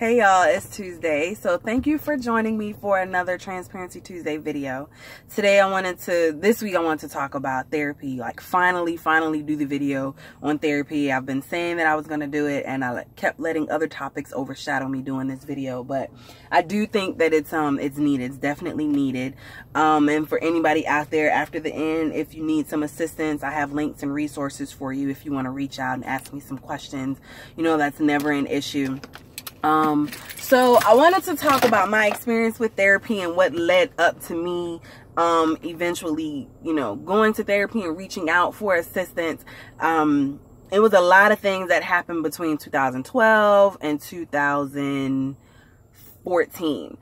Hey y'all, it's Tuesday. So thank you for joining me for another Transparency Tuesday video. This week I wanted to talk about therapy. Like finally do the video on therapy. I've been saying that I was going to do it, and I kept letting other topics overshadow me doing this video, but I do think that it's needed. It's definitely needed. And for anybody out there after the end, if you need some assistance, I have links and resources for you if you want to reach out and ask me some questions. You know, that's never an issue. So I wanted to talk about my experience with therapy and what led up to me eventually, you know, going to therapy and reaching out for assistance. It was a lot of things that happened between 2012 and 2014.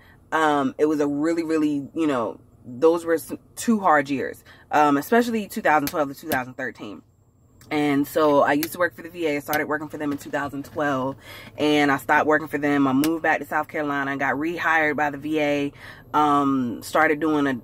It was a really, you know, those were two hard years, especially 2012 to 2013. And so I used to work for the VA. I started working for them in 2012, and I stopped working for them. I moved back to South Carolina and got rehired by the VA. Started doing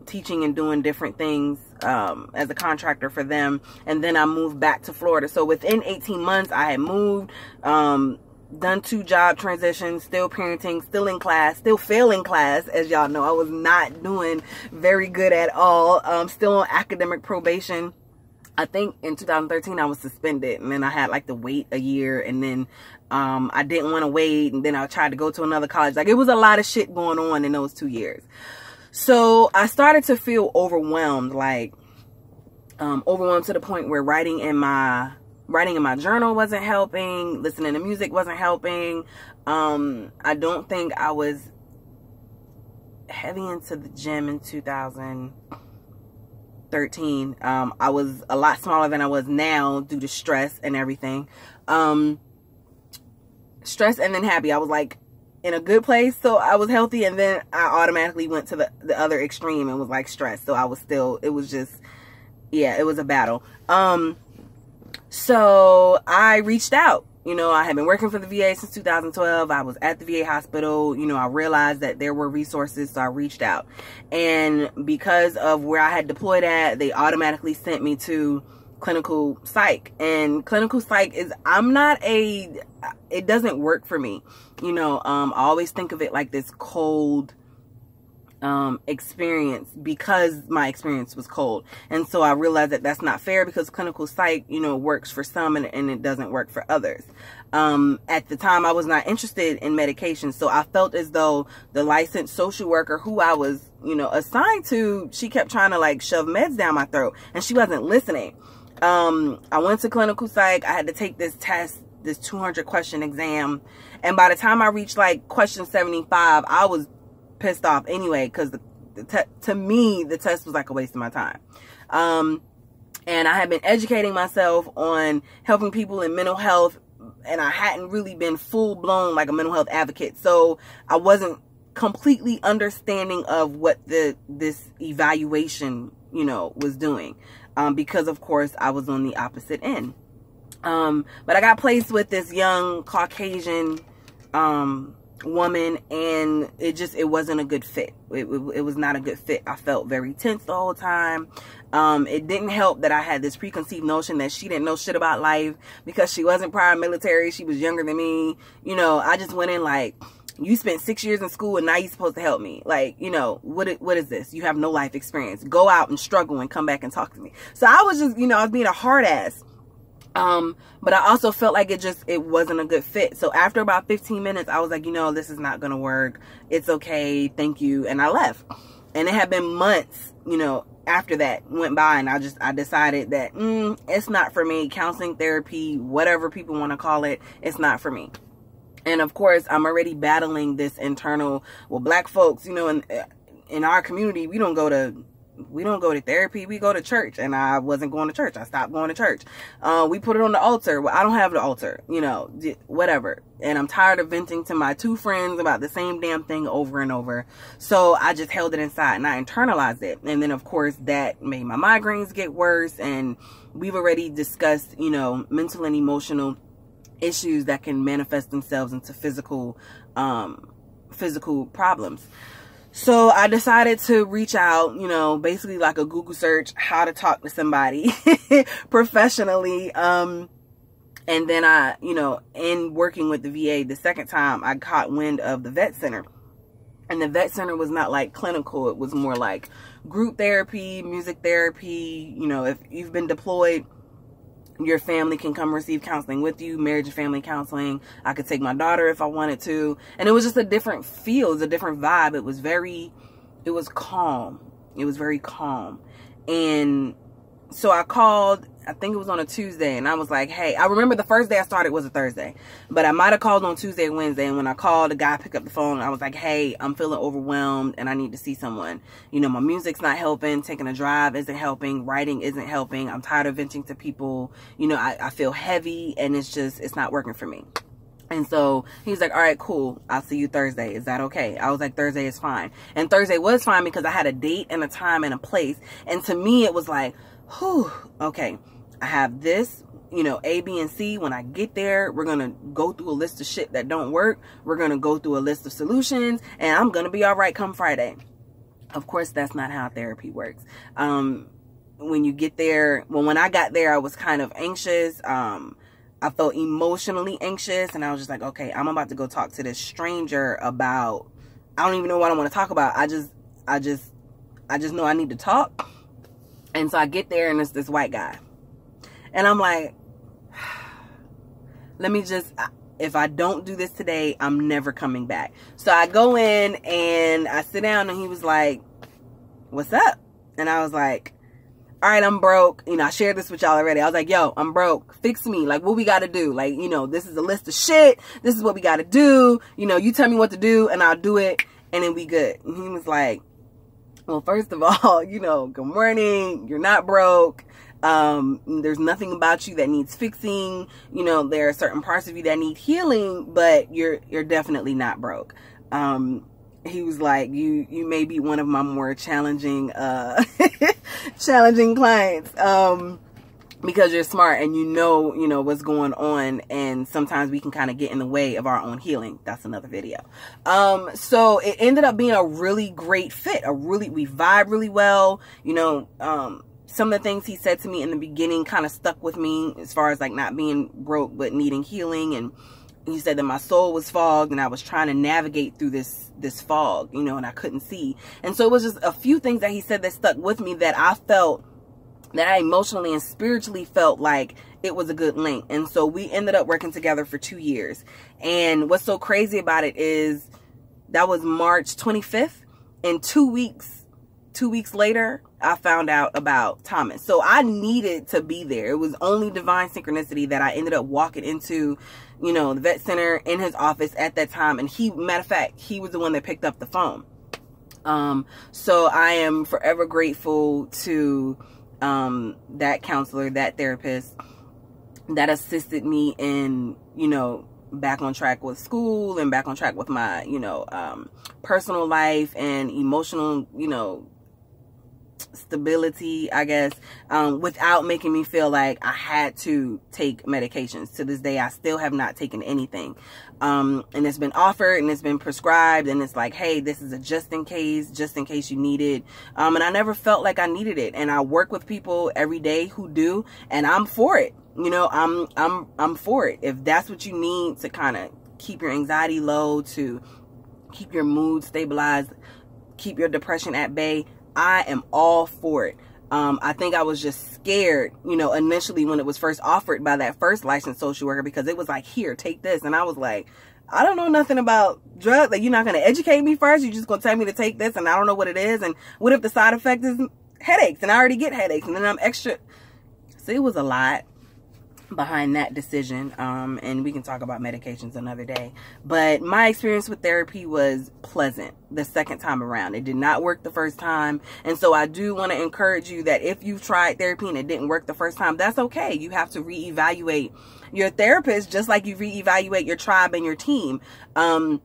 teaching and doing different things as a contractor for them. And then I moved back to Florida. So within 18 months, I had moved, done 2 job transitions, still parenting, still in class, still failing class. As y'all know, I was not doing very good at all. Still on academic probation. I think in 2013 I was suspended, and then I had like to wait a year, and then I didn't want to wait, and then I tried to go to another college. Like, it was a lot of shit going on in those 2 years. So I started to feel overwhelmed, like overwhelmed to the point where writing in my journal wasn't helping, listening to music wasn't helping. I don't think I was heavy into the gym in 2013. I was a lot smaller than I was now due to stress and everything. Stress and then happy. I was like in a good place, so I was healthy, and then I automatically went to the other extreme and was like stressed. So I was still, it was just, yeah, it was a battle. So I reached out. You know, I had been working for the VA since 2012. I was at the VA hospital. You know, I realized that there were resources, so I reached out. And because of where I had deployed at, they automatically sent me to clinical psych. And clinical psych is, it doesn't work for me. You know, I always think of it like this cold experience, because my experience was cold. And so I realized that that's not fair, because clinical psych, you know, works for some and it doesn't work for others. At the time, I was not interested in medication, so I felt as though the licensed social worker who I was, you know, assigned to, she kept trying to like shove meds down my throat, and she wasn't listening. I went to clinical psych. I had to take this test, this 200 question exam, and by the time I reached like question 75, I was pissed off anyway, because to me the test was like a waste of my time. And I had been educating myself on helping people in mental health, and I hadn't really been full-blown like a mental health advocate, so I wasn't completely understanding of what this evaluation, you know, was doing, because of course I was on the opposite end. But I got placed with this young Caucasian woman, and it wasn't a good fit. It was not a good fit. I felt very tense the whole time. It didn't help that I had this preconceived notion that she didn't know shit about life because she wasn't prior military. She was younger than me. You know, I just went in like, you spent 6 years in school and now you're supposed to help me. Like, you know, what is this? You have no life experience. Go out and struggle and come back and talk to me. So I was just, you know, I was being a hard ass. But I also felt like it wasn't a good fit. So after about 15 minutes, I was like, you know, this is not going to work. It's okay. Thank you. And I left. And it had been months, you know, after that went by, and I decided that, it's not for me. Counseling, therapy, whatever people want to call it, it's not for me. And of course, I'm already battling this internal, well, black folks, you know, in our community, we don't go to therapy, we go to church, and I wasn't going to church. I stopped going to church. We put it on the altar. Well, I don't have the altar, you know, whatever. And I'm tired of venting to my 2 friends about the same damn thing over and over. So I just held it inside and I internalized it. And then of course that made my migraines get worse. And we've already discussed, you know, mental and emotional issues that can manifest themselves into physical problems. So I decided to reach out, you know, basically like a Google search, how to talk to somebody professionally. And then I, you know, in working with the VA the second time, I caught wind of the vet center. And the vet center was not like clinical. It was more like group therapy, music therapy. You know, if you've been deployed, your family can come receive counseling with you, marriage and family counseling. I could take my daughter if I wanted to. And it was just a different feel. It was a different vibe. It was calm. It was very calm. And so I called, I think it was on a Tuesday, and I was like, hey, I remember the first day I started was a Thursday, but I might have called on Tuesday or Wednesday. And when I called, the guy picked up the phone, and I was like, hey, I'm feeling overwhelmed and I need to see someone. You know, my music's not helping. Taking a drive isn't helping. Writing isn't helping. I'm tired of venting to people. You know, I feel heavy, and it's not working for me. And so he's like, all right, cool. I'll see you Thursday. Is that okay? I was like, Thursday is fine. And Thursday was fine because I had a date and a time and a place. And to me, it was like, whew, okay, I have this, you know, A, B, and C. When I get there, we're going to go through a list of shit that don't work. We're going to go through a list of solutions, and I'm going to be all right come Friday. Of course, that's not how therapy works. When you get there, well, when I got there, I was kind of anxious. I felt emotionally anxious, and I was just like, okay, I'm about to go talk to this stranger about, I don't even know what I want to talk about. I just know I need to talk. And so I get there, and it's this white guy. And I'm like, let me just, if I don't do this today, I'm never coming back. So I go in, and I sit down, and he was like, what's up? And I was like, all right, I'm broke. You know, I shared this with y'all already. I was like, yo, I'm broke. Fix me. Like, what we got to do? Like, you know, this is a list of shit. This is what we got to do. You know, you tell me what to do, and I'll do it, and then we good. And he was like, well, first of all, you know, good morning. You're not broke. There's nothing about you that needs fixing. You know, there are certain parts of you that need healing, but you're definitely not broke. He was like, you may be one of my more challenging, challenging clients, because you're smart and you know what's going on, and sometimes we can kind of get in the way of our own healing. That's another video. So it ended up being a really great fit. We vibe really well. You know, some of the things he said to me in the beginning kind of stuck with me as far as like not being broke, but needing healing. And he said that my soul was fogged, and I was trying to navigate through this fog, you know, and I couldn't see. And so it was just a few things that he said that stuck with me, that I felt, that I emotionally and spiritually felt like it was a good link. And so we ended up working together for 2 years. And what's so crazy about it is that was March 25th, and 2 weeks later, I found out about Thomas. So I needed to be there. It was only divine synchronicity that I ended up walking into, you know, the vet center, in his office at that time. And matter of fact, he was the one that picked up the phone. So I am forever grateful to that counselor, that therapist that assisted me in, you know, back on track with school and back on track with my, you know, personal life and emotional, you know, stability, I guess, without making me feel like I had to take medications. To this day, I still have not taken anything. And it's been offered and it's been prescribed, and it's like, hey, this is a just in case you need it. And I never felt like I needed it. And I work with people every day who do, and I'm for it. You know, I'm for it. If that's what you need to kind of keep your anxiety low, to keep your mood stabilized, keep your depression at bay, I am all for it. I think I was just scared, you know, initially when it was first offered by that first licensed social worker, because it was like, here, take this. And I was like, I don't know nothing about drugs. Like, you're not going to educate me first. You're just going to tell me to take this, and I don't know what it is. And what if the side effect is headaches, and I already get headaches, and then I'm extra. So it was a lot behind that decision, and we can talk about medications another day. But my experience with therapy was pleasant the second time around. It did not work the first time, and so I do want to encourage you that if you've tried therapy and it didn't work the first time, that's okay. You have to reevaluate your therapist, just like you reevaluate your tribe and your team. I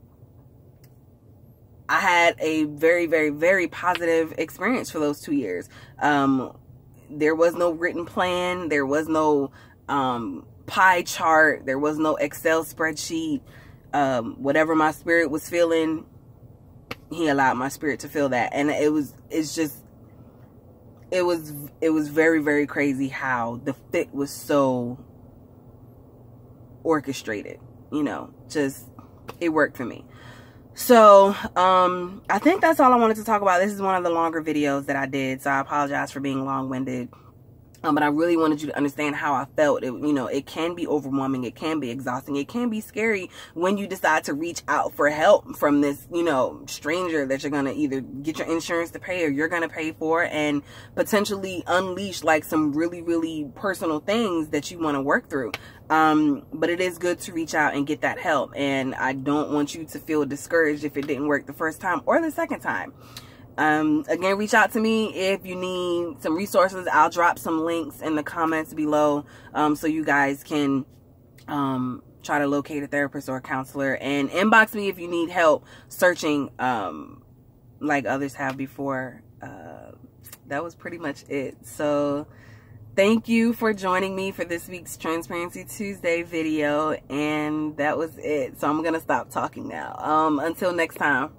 had a very, very, very positive experience for those 2 years. There was no written plan. There was no pie chart. There was no Excel spreadsheet. Whatever my spirit was feeling, he allowed my spirit to feel that. And it was very, very crazy how the fit was so orchestrated, you know, just, it worked for me. So, I think that's all I wanted to talk about. This is one of the longer videos that I did, so I apologize for being long-winded. But I really wanted you to understand how I felt. You know, it can be overwhelming. It can be exhausting. It can be scary when you decide to reach out for help from this, you know, stranger that you're going to either get your insurance to pay or you're going to pay for, and potentially unleash like some really, really personal things that you want to work through. But it is good to reach out and get that help. And I don't want you to feel discouraged if it didn't work the first time or the second time. Again, reach out to me if you need some resources. I'll drop some links in the comments below, so you guys can try to locate a therapist or a counselor, and inbox me if you need help searching like others have before. That was pretty much it. So thank you for joining me for this week's Transparency Tuesday video, and that was it. So I'm gonna stop talking now. Until next time.